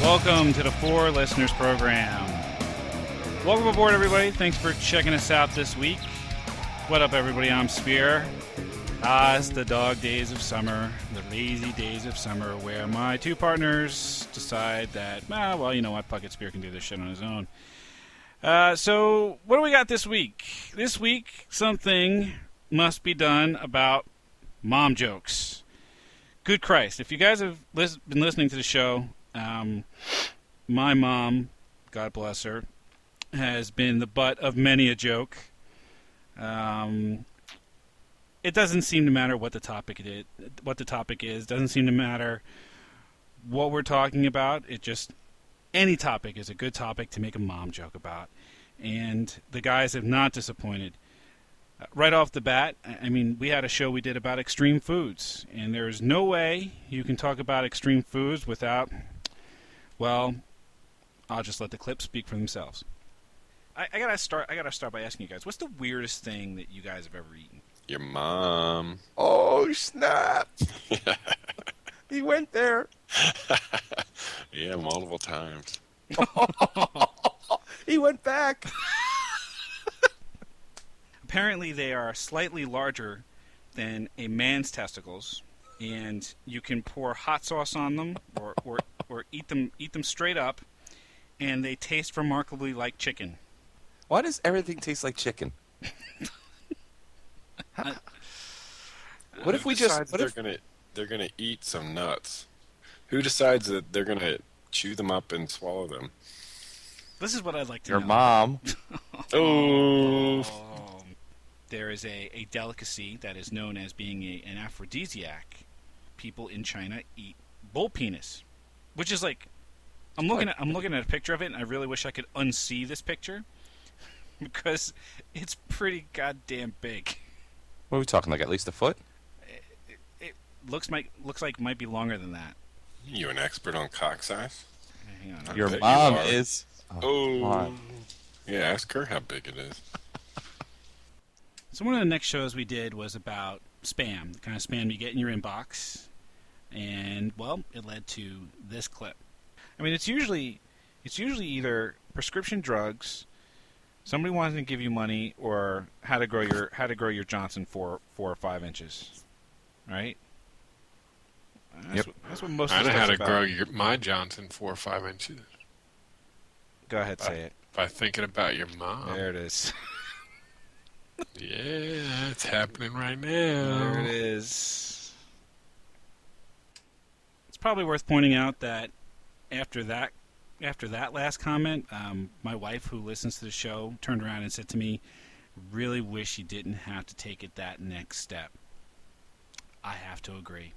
Welcome to the Four Listeners Program. Welcome aboard, everybody. Thanks for checking us out this week. What up, everybody? I'm Spear. It's the dog days of summer, the lazy days of summer, where my two partners decide that, well, you know what, Puckett Spear can do this shit on his own. So, what do we got this week? This week, something must be done about mom jokes. Good Christ. If you guys have been listening to the show, my mom, God bless her, has been the butt of many a joke. It doesn't seem to matter what the topic is. Doesn't seem to matter what we're talking about. It just, any topic is a good topic to make a mom joke about. And the guys have not disappointed. Right off the bat, I mean, we had a show we did about extreme foods, and there's no way you can talk about extreme foods without, well, I'll just let the clips speak for themselves. I gotta start by asking you guys, what's the weirdest thing that you guys have ever eaten? Your mom. Oh, snap. He went there. Yeah, multiple times. He went back. Apparently they are slightly larger than a man's testicles, and you can pour hot sauce on them or eat them straight up, and they taste remarkably like chicken. Why does everything taste like chicken? What if we just... They're gonna eat some nuts? Who decides that they're gonna chew them up and swallow them? This is what I'd like to Your know. mom. Oh. There is a delicacy that is known as being an aphrodisiac. People in China eat bull penis, which is like, I'm looking at a picture of it, and I really wish I could unsee this picture because it's pretty goddamn big. What are we talking, like at least a foot? It looks like it might be longer than that. You an expert on cock size? Hang on. Your bet mom you are. is... Oh. Yeah, ask her how big it is. So one of the next shows we did was about spam, the kind of spam you get in your inbox, and well, it led to this clip. I mean, it's usually either prescription drugs, somebody wanting to give you money, or how to grow your Johnson 4 or 5 inches, right? That's what most. I of know the how stuff's to about. grow my Johnson 4 or 5 inches Go ahead, say it. by thinking about your mom. There it is. Yeah, it's happening right There it now. is. It's probably worth pointing out that after that last comment, my wife, who listens to the show, turned around and said to me, "Really wish you didn't have to take it that next step." I have to agree.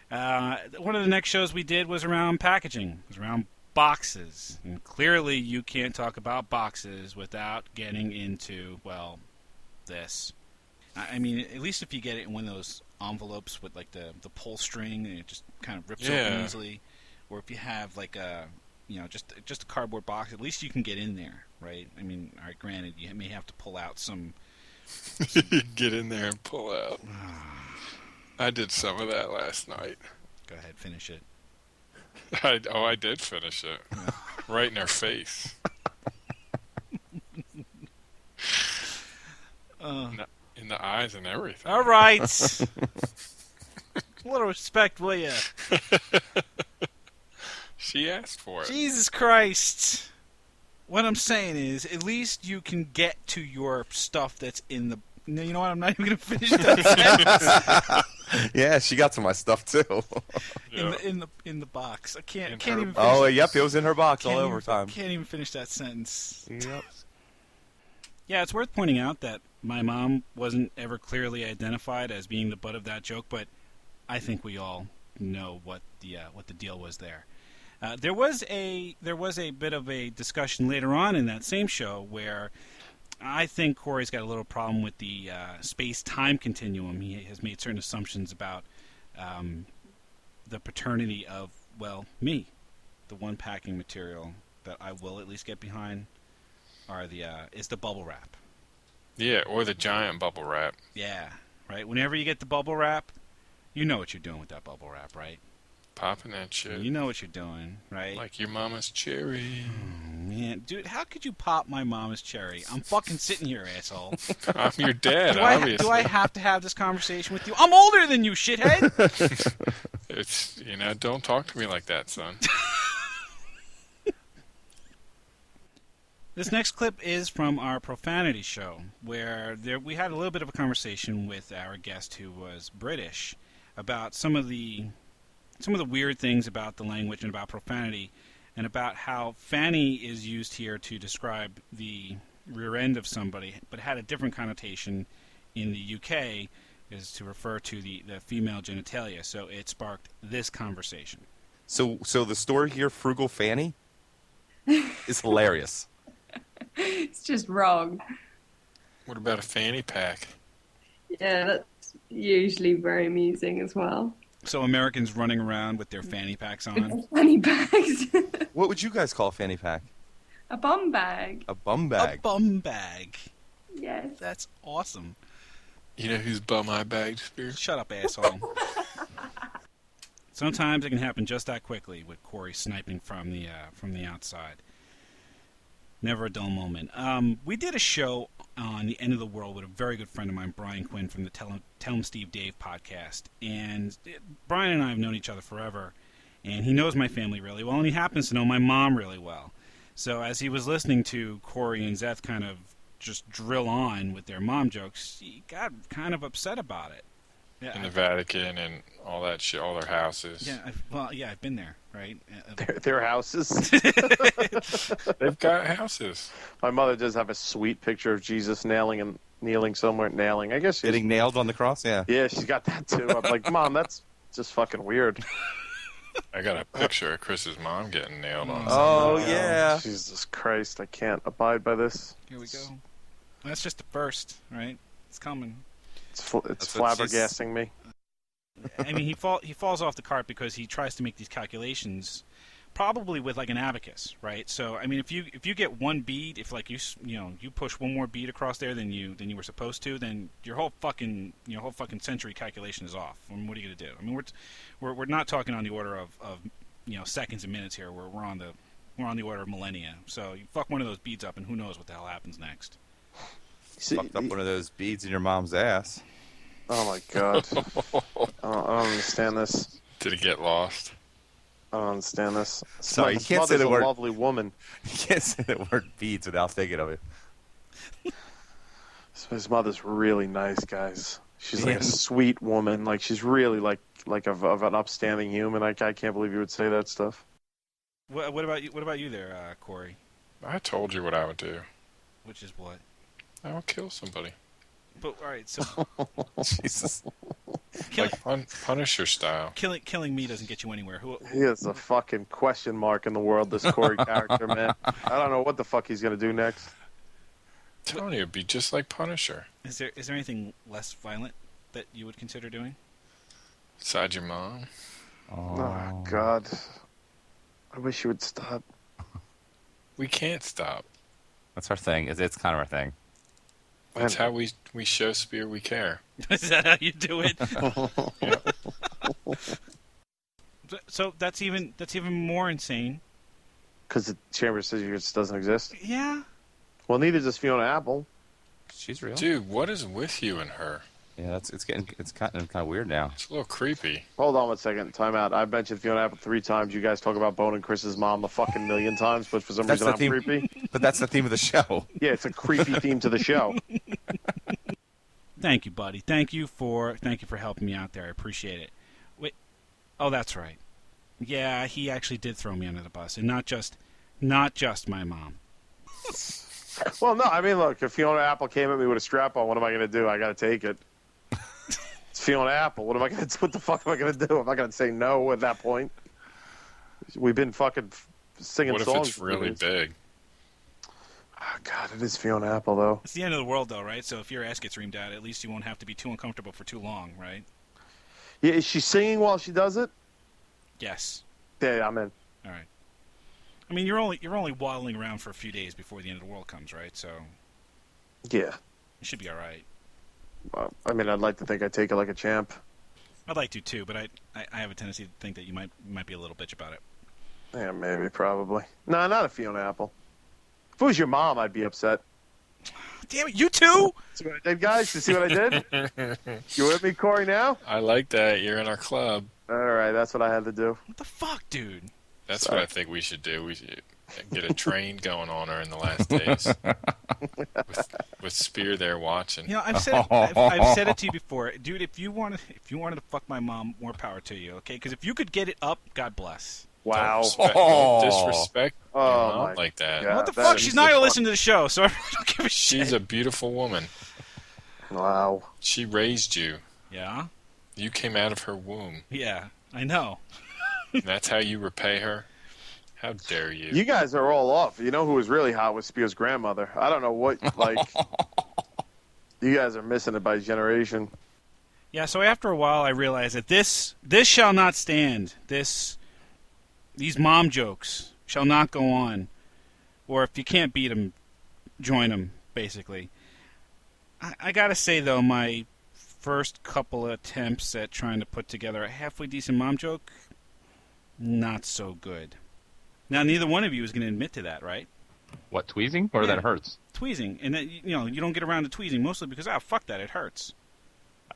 One of the next shows we did was around packaging. It was around boxes. And clearly you can't talk about boxes without getting into, well, this. I mean, at least if you get it in one of those envelopes with like the pull string and it just kind of rips open easily, or if you have like a, just a cardboard box, at least you can get in there, right? I mean, all right, granted, you may have to pull out some Get in there and pull out. I did some of that last night. Go ahead, finish it. I did finish it. Right in her face. In the eyes and everything. All right. A little respect, will ya? She asked for it. Jesus Christ. What I'm saying is, at least you can get to your stuff that's in the... No, you know what? I'm not even going to finish that sentence. Yeah, she got to my stuff too. Yeah. In the box. I can't In even her- finish Oh, it. yep, it was in her box all over time. Can't even finish that sentence. Yep. Yeah, it's worth pointing out that my mom wasn't ever clearly identified as being the butt of that joke, but I think we all know what the deal was there. There was a bit of a discussion later on in that same show where I think Corey's got a little problem with the space-time continuum. He has made certain assumptions about the paternity of, well, me. The one packing material that I will at least get behind is the bubble wrap. Yeah, or the giant bubble wrap. Yeah, right. Whenever you get the bubble wrap, you know what you're doing with that bubble wrap, right? Popping that shit. You know what you're doing, right? Like your mama's cherry. Man, dude, how could you pop my mama's cherry? I'm fucking sitting here, asshole. I'm your dad, Do obviously. I have to have this conversation with you? I'm older than you, shithead! It's, don't talk to me like that, son. This next clip is from our profanity show, where we had a little bit of a conversation with our guest who was British about some of the weird things about the language and about profanity, and about how fanny is used here to describe the rear end of somebody, but had a different connotation in the UK is to refer to the female genitalia. So it sparked this conversation. So the story here, Frugal Fanny, is hilarious. It's just wrong. What about a fanny pack? Yeah, that's usually very amusing as well. So Americans running around with their fanny packs on. Fanny bags. What would you guys call a fanny pack? A bum bag. A bum bag. A bum bag. Yes. That's awesome. You know whose bum I bagged, Spear? Shut up, asshole. Sometimes it can happen just that quickly with Corey sniping from the outside. Never a dull moment. We did a show on the end of the world with a very good friend of mine, Brian Quinn, from the Tell 'em Steve Dave podcast. And Brian and I have known each other forever, and he knows my family really well, and he happens to know my mom really well. So as he was listening to Corey and Zeth kind of just drill on with their mom jokes, he got kind of upset about it. Yeah, In the Vatican and all that shit, all their houses. Yeah, I've been there, right? Their houses. They've got houses. My mother does have a sweet picture of Jesus kneeling somewhere. I guess she's, Getting nailed on the cross, yeah. yeah, she's got that too. I'm like, Mom, that's just fucking weird. I got a picture of Chris's mom getting nailed on. Oh, yeah. Jesus Christ, I can't abide by this. Here we go. That's just the first, right? It's coming. It's That's what flabbergasting me. I mean, he falls off the cart because he tries to make these calculations, probably with like an abacus, right? So, I mean, if you get one bead, if like you push one more bead across there than you were supposed to, then your whole fucking century calculation is off. I mean, what are you gonna do? I mean, we're not talking on the order of seconds and minutes here. We're on the order of millennia. So you fuck one of those beads up, and who knows what the hell happens next. See, Fucked up one of those beads in your mom's ass. oh my God. I don't understand this. Did it get lost? I don't understand this. Sorry, you His can't say mother's the a word- lovely woman. You can't say the word beads without thinking of it. His mother's really nice, guys. She's like Yeah. a sweet woman. Like she's really like of an upstanding human. I can't believe you would say that stuff. What about you? What about you there, Corey? I told you what I would do. Which is what? I would kill somebody. But all right, so Jesus. killing, Punisher style. killing me doesn't get you anywhere. He is a fucking question mark in the world, this Corey character, man. I don't know what the fuck he's gonna do next. Telling you, it'd be just like Punisher. Is there anything less violent that you would consider doing? Besides your mom. Oh God. I wish you would stop. We can't stop. That's our thing. It's kind of our thing. That's how we show Spear we care. Is that how you do it? Yep. So that's even more insane. Because the chamber says it doesn't exist. Yeah. Well, neither does Fiona Apple. She's real. Dude, what is with you and her? Yeah, it's kind of weird now. It's a little creepy. Hold on one second. Time out. I've mentioned Fiona Apple 3 times. You guys talk about boning Chris's mom a fucking million times, but for some That's reason the I'm theme. creepy. But that's the theme of the show. Yeah, it's a creepy theme to the show. Thank you, buddy. Thank you for helping me out there. I appreciate it. Wait. Oh, that's right. Yeah, he actually did throw me under the bus, and not just my mom. Well, no, I mean, look, if Fiona Apple came at me with a strap on, what am I going to do? I got to take it. It's Fiona Apple. What am I going to do? What the fuck am I going to do? I'm not going to say no at that point. We've been fucking singing What if songs. it's really big? Oh, God, it is Fiona Apple, though. It's the end of the world, though, right? So if your ass gets reamed out, at least you won't have to be too uncomfortable for too long, right? Yeah, is she singing while she does it? Yes. Yeah, I'm in. All right. I mean, you're only waddling around for a few days before the end of the world comes, right? So Yeah. you should be all right. I mean, I'd like to think I take it like a champ. I'd like to too, but I have a tendency to think that you might be a little bitch about it. Yeah, maybe, probably. No, not a Fiona Apple. If it was your mom, I'd be upset. Damn it, you too? See what I did, guys? You see what I did? You with me, Corey, now? I like that. You're in our club. All right, that's what I had to do. What the fuck, dude? That's Sorry. what I think we should do. We should get a train going on her in the last days. with Spear there watching. You know, I've said it to you before, dude. If you wanted to fuck my mom, more power to you, okay? Because if you could get it up, God bless. Wow. Don't disrespect your Oh, mom my like that. God. What the that fuck? is She's the not gonna fuck- listen to the show, so I really don't give a shit. She's a beautiful woman. Wow. She raised you. Yeah, You came out of her womb. yeah, I know. And that's how you repay her? How dare you? You guys are all off. You know who was really hot was Spear's grandmother. I don't know what, like... You guys are missing it by generation. Yeah, so after a while, I realized that this shall not stand. These mom jokes shall not go on. Or if you can't beat them, join them, basically. I gotta say, though, my first couple of attempts at trying to put together a halfway decent mom joke, not so good. Now, neither one of you is going to admit to that, right? What, tweezing? Or Yeah. that hurts? Tweezing. And, that, you know, you don't get around to tweezing mostly because, fuck that, it hurts.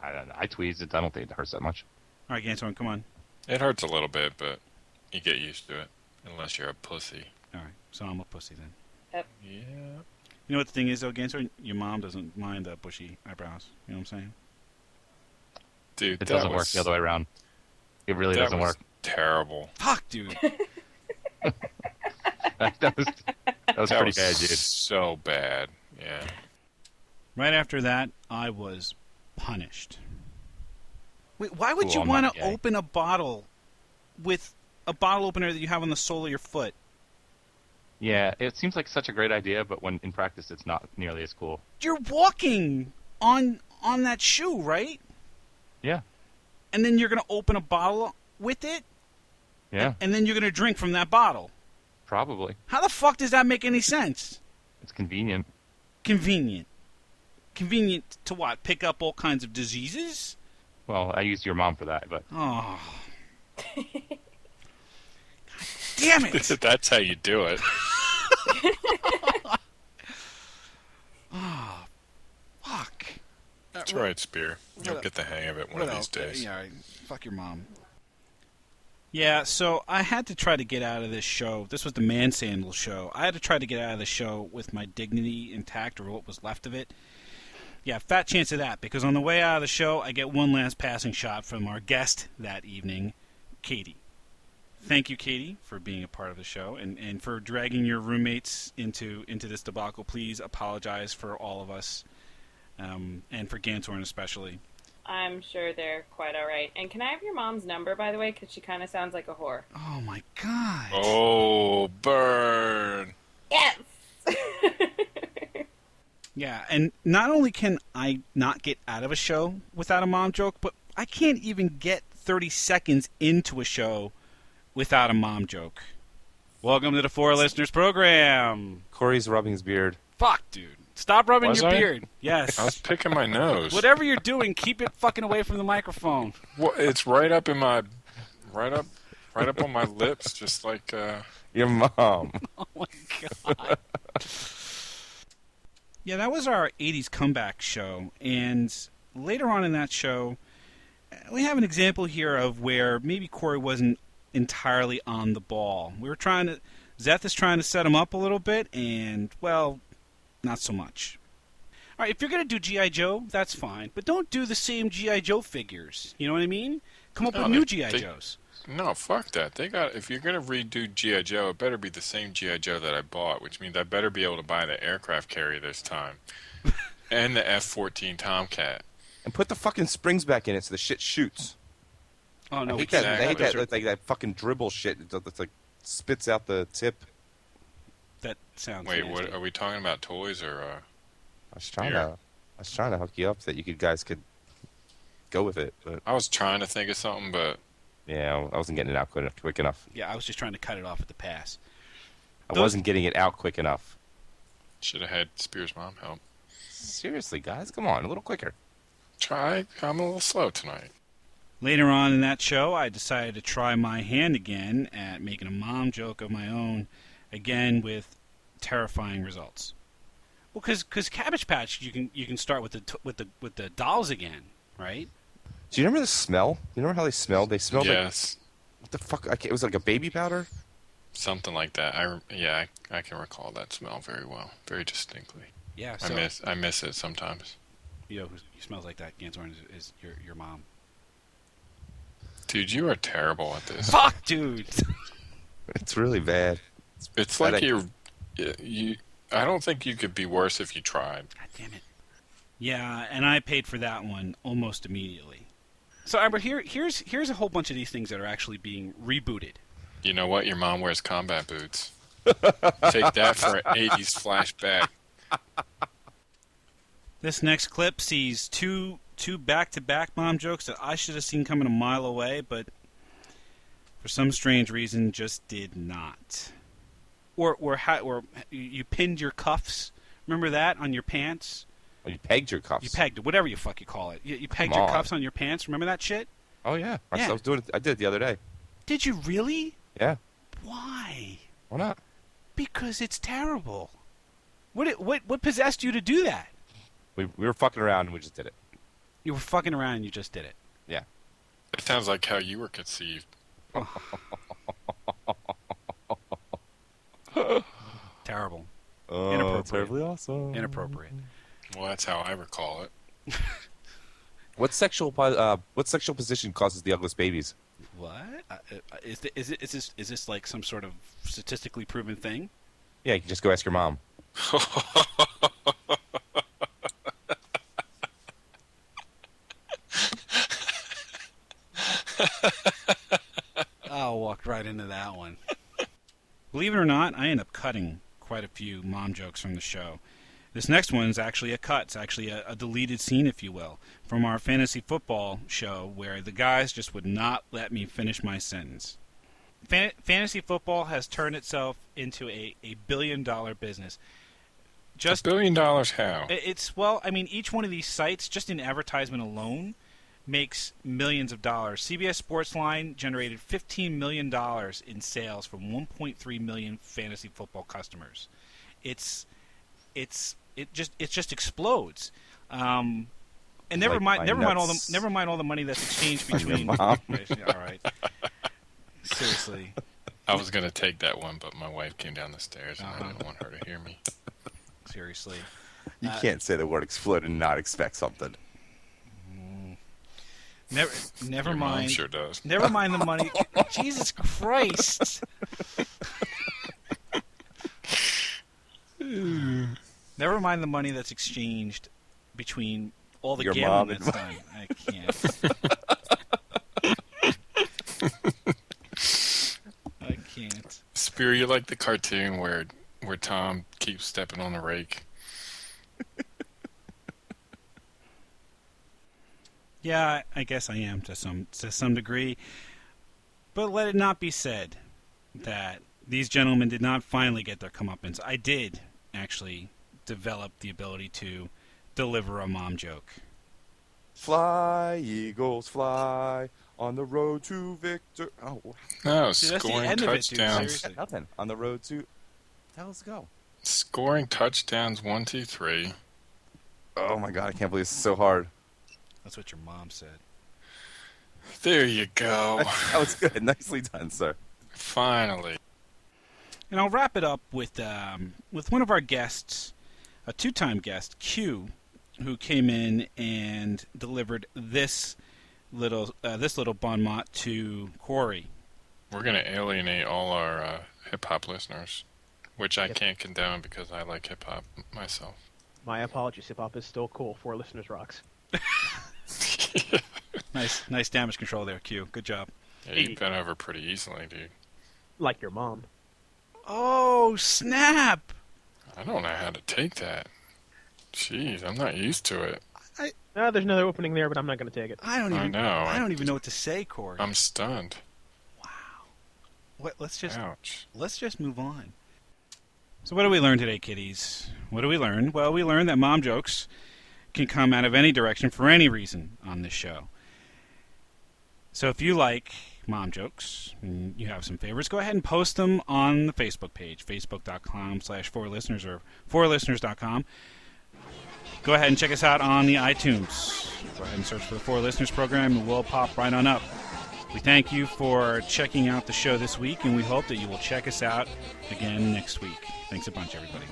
I tweezed it. I don't think it hurts that much. All right, Ganson, come on. It hurts a little bit, but you get used to it. Unless you're a pussy. All right, so I'm a pussy then. Yeah. You know what the thing is, though, Ganser? Your mom doesn't mind the bushy eyebrows. You know what I'm saying? Dude, It that doesn't was, work the other way around. It really that doesn't was work. terrible. Fuck, dude. that was That pretty was bad, dude. so bad. Yeah. Right after that, I was punished. Wait, why would Cool, you I'm want not to gay. open a bottle with a bottle opener that you have on the sole of your foot? Yeah, it seems like such a great idea, but when in practice, it's not nearly as cool. You're walking on that shoe, right? Yeah, And then you're going to open a bottle with it, yeah, and then you're going to drink from that bottle. probably. How the fuck does that make any sense? It's convenient. Convenient. Convenient to what? Pick up all kinds of diseases? Well, I used your mom for that, but Oh. God damn it! That's how you do it. Oh, fuck. That's right, Spear. You'll get the hang of it one of these days. Yeah, right. Fuck your mom. Yeah, so I had to try to get out of this show. This was the Man Sandal show. I had to try to get out of the show with my dignity intact, or what was left of it. Yeah, fat chance of that, because on the way out of the show, I get one last passing shot from our guest that evening, Katie. Thank you, Katie, for being a part of the show and for dragging your roommates into this debacle. Please apologize for all of us, and for Gantorn especially. I'm sure they're quite all right. And can I have your mom's number, by the way? Because she kind of sounds like a whore. Oh, my God. Oh, burn. Yes! Yeah, and not only can I not get out of a show without a mom joke, but I can't even get 30 seconds into a show without a mom joke. Welcome to the Four Listeners program. Corey's rubbing his beard. Fuck, dude. Stop rubbing Was your I? beard. Yes. I was picking my nose. Whatever you're doing, keep it fucking away from the microphone. Well, it's right up in my, right up on my lips, just like. Your mom. Oh, my God. Yeah, that was our 80s comeback show, and later on in that show, we have an example here of where maybe Corey wasn't entirely on the ball. Zeth is trying to set him up a little bit, and, well, not so much. All right, if you're going to do G.I. Joe, that's fine, but don't do the same G.I. Joe figures. You know what I mean? Come up No, with new they- G.I. they- Joes. No, fuck that. If you're gonna redo G.I. Joe, it better be the same G.I. Joe that I bought, which means I better be able to buy the aircraft carrier this time, and the F-14 Tomcat. And put the fucking springs back in it so the shit shoots. Oh, no, I we hate that, can't. I hate Exactly. that, like that fucking dribble shit that's like spits out the tip. That sounds Wait, nasty. what are we talking about? Toys or? I was trying Beer. to, I was trying to hook you up so that you guys could go with it, but I was trying to think of something, but yeah, I wasn't getting it out quick enough. Yeah, I was just trying to cut it off at the pass. I Those- wasn't getting it out quick enough. should have had Spear's mom help. Seriously, guys, come on, a little quicker. I'm a little slow tonight. Later on in that show, I decided to try my hand again at making a mom joke of my own, again with terrifying results. Well, because Cabbage Patch, you can start with the dolls again, right? Do you remember the smell? You remember how they smelled? They smelled like Yes, what the fuck? It was like a baby powder. something like that. I can recall that smell very well, very distinctly. Yeah. So I miss it sometimes. you know who smells like that, Ganthorn, is your mom. Dude, you are terrible at this. Fuck, dude. It's really bad. It's like you. I don't think you could be worse if you tried. God damn it. Yeah, and I paid for that one almost immediately. So, Amber, here's a whole bunch of these things that are actually being rebooted. You know what? Your mom wears combat boots. Take that for an 80s flashback. This next clip sees two back-to-back mom jokes that I should have seen coming a mile away, but for some strange reason just did not. Or you pinned your cuffs. Remember that on your pants? Oh, you pegged your cuffs. You pegged it, whatever you fuck you call it. You pegged Come your on. cuffs on your pants. Remember that shit? Oh yeah. Yeah. I was doing it. I did it the other day. Did you really? Yeah. Why? Why not? Because it's terrible. What possessed you to do that? We were fucking around and we just did it. You were fucking around and you just did it. Yeah. It sounds like how you were conceived. Terrible. Oh, Inappropriate. terribly awesome. Inappropriate. Well, that's how I recall it. What sexual position causes the ugliest babies? What? Is this like some sort of statistically proven thing? Yeah, you can just go ask your mom. I'll walk right into that one. Believe it or not, I end up cutting quite a few mom jokes from the show. This next one is actually a cut. It's actually a deleted scene, if you will, from our fantasy football show where the guys just would not let me finish my sentence. Fantasy football has turned itself into a billion-dollar business. Just $1 billion how? Each one of these sites, just in advertisement alone, makes millions of dollars. CBS Sportsline generated $15 million in sales from 1.3 million fantasy football customers. It just explodes. And never mind all the money that's exchanged between. Mom. All right. Seriously. I was going to take that one, but my wife came down the stairs and I didn't want her to hear me. Seriously. You can't say the word explode and not expect something. Never Your mind. mom sure does. Never mind the money. Jesus Christ. Never mind the money that's exchanged between all the Your gambling mom that's done. I can't. I can't. Spear, you like the cartoon where Tom keeps stepping on the rake? Yeah, I guess I am to some degree. But let it not be said that these gentlemen did not finally get their comeuppance. I did actually develop the ability to deliver a mom joke. Fly, eagles, fly on the road to victor. Oh, No, See, that's the scoring end of it, dude. touchdowns. Seriously. nothing. On the road to. Let's go. Scoring touchdowns 1, 2, 3. Oh my god, I can't believe this is so hard. That's what your mom said. There you go. That was good. Nicely done, sir. Finally. And I'll wrap it up with one of our guests, a two-time guest, Q, who came in and delivered this little bon mot to Corey. We're going to alienate all our hip-hop listeners, which I can't condone because I like hip-hop myself. My apologies. Hip hop is still cool. 4 listeners rocks. Nice damage control there, Q. Good job. Yeah, you bent over pretty easily, dude. Like your mom. Oh, snap! I don't know how to take that. Jeez, I'm not used to it. There's another opening there, but I'm not going to take it. I don't even know. I don't even know what to say, Corey. I'm stunned. Wow. Let's Ouch. just move on. So what did we learn today, kiddies? What did we learn? Well, we learned that mom jokes can come out of any direction for any reason on this show. So if you like mom jokes and you have some favorites, go ahead and post them on the Facebook page, facebook.com/4listeners or 4listeners.com. Go ahead and check us out on the iTunes. Go ahead and search for the 4 Listeners program and we'll pop right on up. We thank you for checking out the show this week, and we hope that you will check us out again next week. Thanks a bunch, everybody.